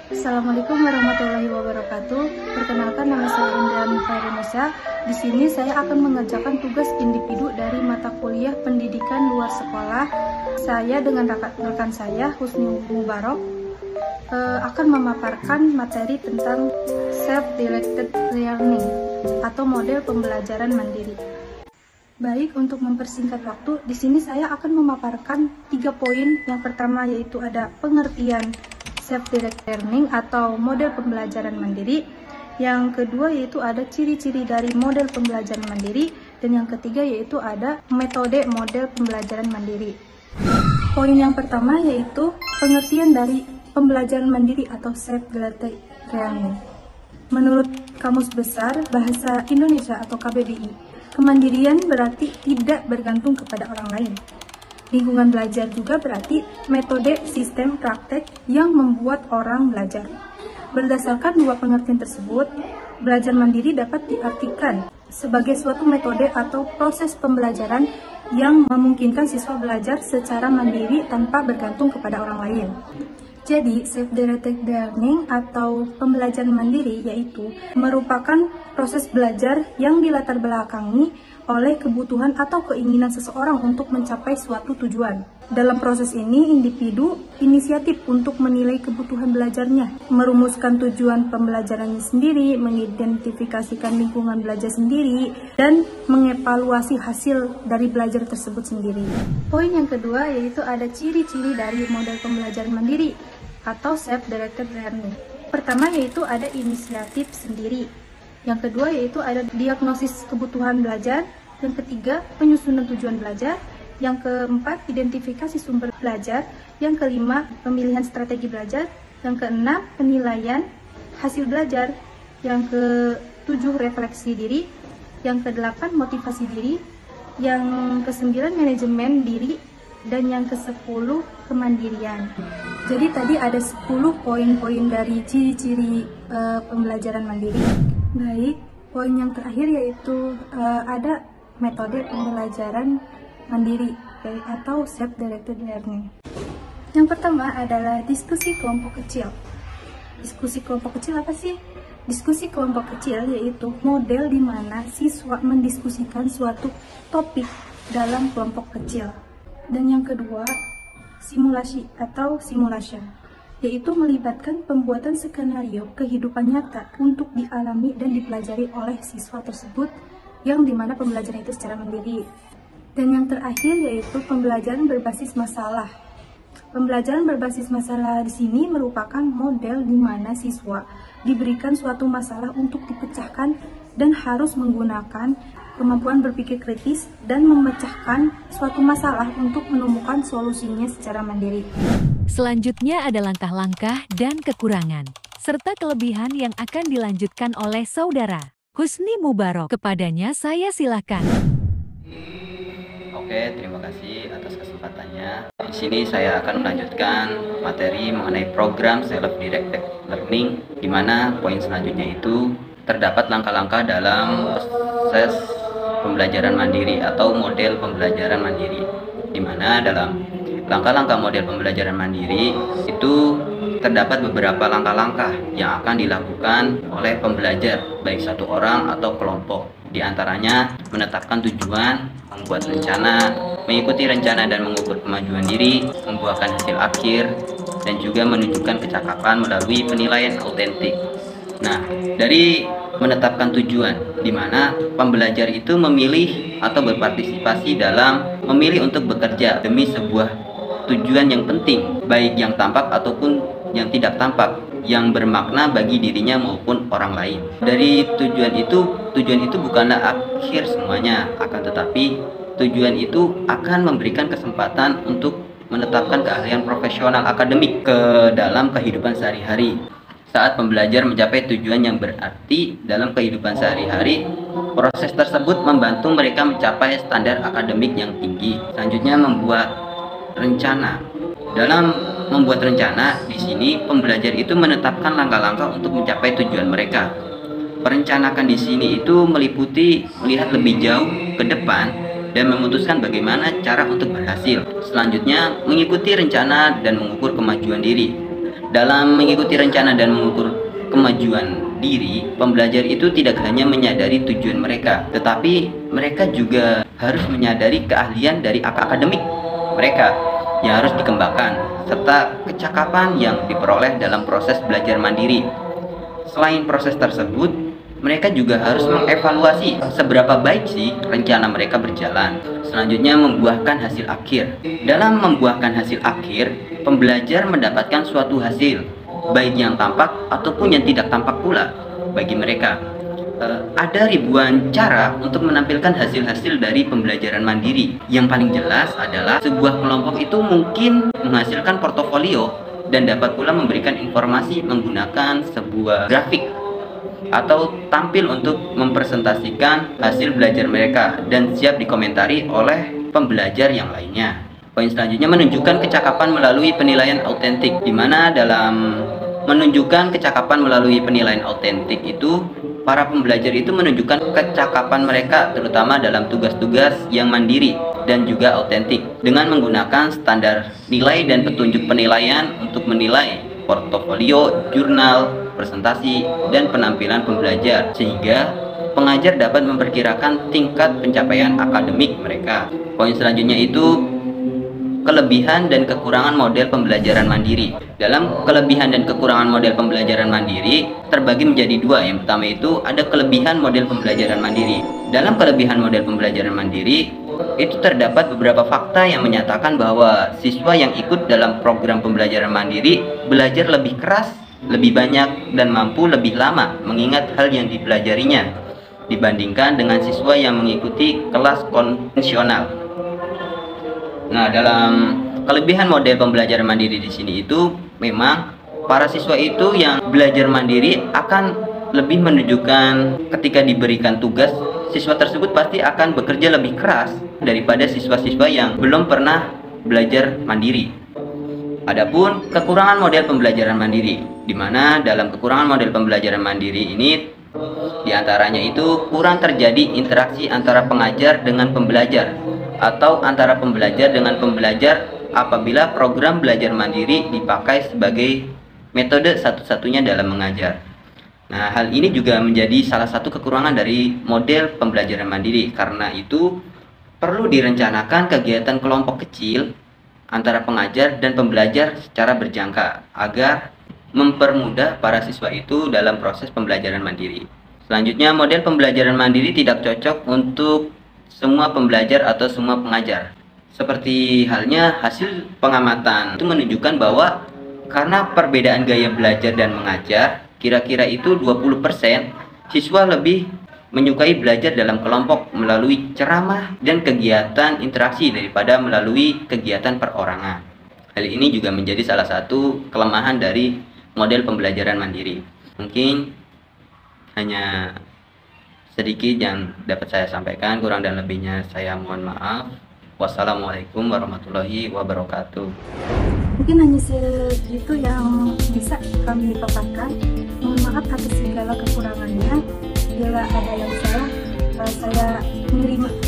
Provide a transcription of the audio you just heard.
Assalamualaikum warahmatullahi wabarakatuh. Perkenalkan, nama saya Indriani Fairunnisa. Di sini saya akan mengerjakan tugas individu dari mata kuliah pendidikan luar sekolah. Saya dengan rekan saya, Husni Mubarok, akan memaparkan materi tentang self-directed learning atau model pembelajaran mandiri. Baik, untuk mempersingkat waktu, di sini saya akan memaparkan 3 poin. Yang pertama yaitu ada pengertian self-directed learning atau model pembelajaran mandiri. Yang kedua yaitu ada ciri-ciri dari model pembelajaran mandiri. Dan yang ketiga yaitu ada metode model pembelajaran mandiri. Poin yang pertama yaitu pengertian dari pembelajaran mandiri atau self-directed learning. Menurut Kamus Besar Bahasa Indonesia atau KBBI, kemandirian berarti tidak bergantung kepada orang lain. Lingkungan belajar juga berarti metode sistem praktek yang membuat orang belajar. Berdasarkan dua pengertian tersebut, belajar mandiri dapat diartikan sebagai suatu metode atau proses pembelajaran yang memungkinkan siswa belajar secara mandiri tanpa bergantung kepada orang lain. Jadi, self-directed learning atau pembelajaran mandiri yaitu merupakan proses belajar yang dilatar belakangi oleh kebutuhan atau keinginan seseorang untuk mencapai suatu tujuan. Dalam proses ini, individu inisiatif untuk menilai kebutuhan belajarnya, merumuskan tujuan pembelajarannya sendiri, mengidentifikasikan lingkungan belajar sendiri, dan mengevaluasi hasil dari belajar tersebut sendiri. Poin yang kedua yaitu ada ciri-ciri dari model pembelajaran mandiri atau self-directed learning. Pertama yaitu ada inisiatif sendiri. Yang kedua yaitu ada diagnosis kebutuhan belajar. Yang ketiga, penyusunan tujuan belajar. Yang keempat, identifikasi sumber belajar. Yang kelima, pemilihan strategi belajar. Yang keenam, penilaian hasil belajar. Yang ketujuh, refleksi diri. Yang kedelapan, motivasi diri. Yang kesembilan, manajemen diri. Dan yang ke-10, kemandirian. Jadi tadi ada 10 poin-poin dari ciri-ciri pembelajaran mandiri. Baik, poin yang terakhir yaitu ada metode pembelajaran mandiri atau self-directed learning. Yang pertama adalah diskusi kelompok kecil. Diskusi kelompok kecil apa sih? Diskusi kelompok kecil yaitu model di mana siswa mendiskusikan suatu topik dalam kelompok kecil. Dan yang kedua, simulasi atau simulation, yaitu melibatkan pembuatan skenario kehidupan nyata untuk dialami dan dipelajari oleh siswa tersebut, yang dimana pembelajaran itu secara mandiri. Dan yang terakhir yaitu pembelajaran berbasis masalah. Pembelajaran berbasis masalah di sini merupakan model di mana siswa diberikan suatu masalah untuk dipecahkan dan harus menggunakan kemampuan berpikir kritis dan memecahkan suatu masalah untuk menemukan solusinya secara mandiri. Selanjutnya ada langkah-langkah dan kekurangan, serta kelebihan yang akan dilanjutkan oleh saudara Husni Mubarok. Kepadanya saya silakan. Oke, terima kasih atas kesempatannya. Di sini saya akan melanjutkan materi mengenai program self-directed learning, di mana poin selanjutnya itu terdapat langkah-langkah dalam proses pembelajaran mandiri atau model pembelajaran mandiri, di mana dalam langkah-langkah model pembelajaran mandiri itu terdapat beberapa langkah-langkah yang akan dilakukan oleh pembelajar, baik satu orang atau kelompok. Di antaranya menetapkan tujuan, membuat rencana, mengikuti rencana dan mengukur kemajuan diri, membuahkan hasil akhir, dan juga menunjukkan kecakapan melalui penilaian autentik. Nah, dari menetapkan tujuan, di mana pembelajar itu memilih atau berpartisipasi dalam memilih untuk bekerja demi sebuah tujuan yang penting, baik yang tampak ataupun yang tidak tampak, yang bermakna bagi dirinya maupun orang lain. Dari tujuan itu bukanlah akhir semuanya, akan tetapi tujuan itu akan memberikan kesempatan untuk menetapkan keahlian profesional akademik ke dalam kehidupan sehari-hari. Saat pembelajar mencapai tujuan yang berarti dalam kehidupan sehari-hari, proses tersebut membantu mereka mencapai standar akademik yang tinggi. Selanjutnya, membuat rencana. Dalam membuat rencana, di sini pembelajar itu menetapkan langkah-langkah untuk mencapai tujuan mereka. Perencanakan di sini itu meliputi melihat lebih jauh ke depan dan memutuskan bagaimana cara untuk berhasil. Selanjutnya, mengikuti rencana dan mengukur kemajuan diri. Dalam mengikuti rencana dan mengukur kemajuan diri, pembelajar itu tidak hanya menyadari tujuan mereka, tetapi mereka juga harus menyadari keahlian dari akademik mereka yang harus dikembangkan, serta kecakapan yang diperoleh dalam proses belajar mandiri. Selain proses tersebut, mereka juga harus mengevaluasi seberapa baik sih rencana mereka berjalan. Selanjutnya, membuahkan hasil akhir. Dalam membuahkan hasil akhir, pembelajar mendapatkan suatu hasil, baik yang tampak ataupun yang tidak tampak pula bagi mereka. Ada ribuan cara untuk menampilkan hasil-hasil dari pembelajaran mandiri. Yang paling jelas adalah sebuah kelompok itu mungkin menghasilkan portofolio dan dapat pula memberikan informasi menggunakan sebuah grafik atau tampil untuk mempresentasikan hasil belajar mereka dan siap dikomentari oleh pembelajar yang lainnya. Poin selanjutnya, menunjukkan kecakapan melalui penilaian autentik, di mana dalam menunjukkan kecakapan melalui penilaian autentik itu para pembelajar itu menunjukkan kecakapan mereka terutama dalam tugas-tugas yang mandiri dan juga autentik dengan menggunakan standar nilai dan petunjuk penilaian untuk menilai portofolio, jurnal, presentasi, dan penampilan pembelajar, sehingga pengajar dapat memperkirakan tingkat pencapaian akademik mereka. Poin selanjutnya itu kelebihan dan kekurangan model pembelajaran mandiri. Dalam kelebihan dan kekurangan model pembelajaran mandiri terbagi menjadi dua. Yang pertama itu ada kelebihan model pembelajaran mandiri. Dalam kelebihan model pembelajaran mandiri itu terdapat beberapa fakta yang menyatakan bahwa siswa yang ikut dalam program pembelajaran mandiri belajar lebih keras, lebih banyak, dan mampu lebih lama mengingat hal yang dipelajarinya dibandingkan dengan siswa yang mengikuti kelas konvensional. Nah, dalam kelebihan model pembelajaran mandiri di sini itu memang para siswa itu yang belajar mandiri akan lebih menunjukkan ketika diberikan tugas, siswa tersebut pasti akan bekerja lebih keras daripada siswa-siswa yang belum pernah belajar mandiri. Adapun kekurangan model pembelajaran mandiri, di mana dalam kekurangan model pembelajaran mandiri ini diantaranya itu kurang terjadi interaksi antara pengajar dengan pembelajar atau antara pembelajar dengan pembelajar apabila program belajar mandiri dipakai sebagai metode satu-satunya dalam mengajar. Nah, hal ini juga menjadi salah satu kekurangan dari model pembelajaran mandiri. Karena itu perlu direncanakan kegiatan kelompok kecil antara pengajar dan pembelajar secara berjangka agar mempermudah para siswa itu dalam proses pembelajaran mandiri. Selanjutnya, model pembelajaran mandiri tidak cocok untuk semua pembelajar atau semua pengajar. Seperti halnya hasil pengamatan itu menunjukkan bahwa karena perbedaan gaya belajar dan mengajar, kira-kira itu 20% siswa lebih menyukai belajar dalam kelompok melalui ceramah dan kegiatan interaksi daripada melalui kegiatan perorangan. Hal ini juga menjadi salah satu kelemahan dari model pembelajaran mandiri. Mungkin hanya sedikit yang dapat saya sampaikan, kurang dan lebihnya saya mohon maaf. Wassalamualaikum warahmatullahi wabarakatuh. Mungkin hanya segitu yang bisa kami paparkan. Mohon maaf atas segala kekurangannya. Bila ada yang salah, saya menerima.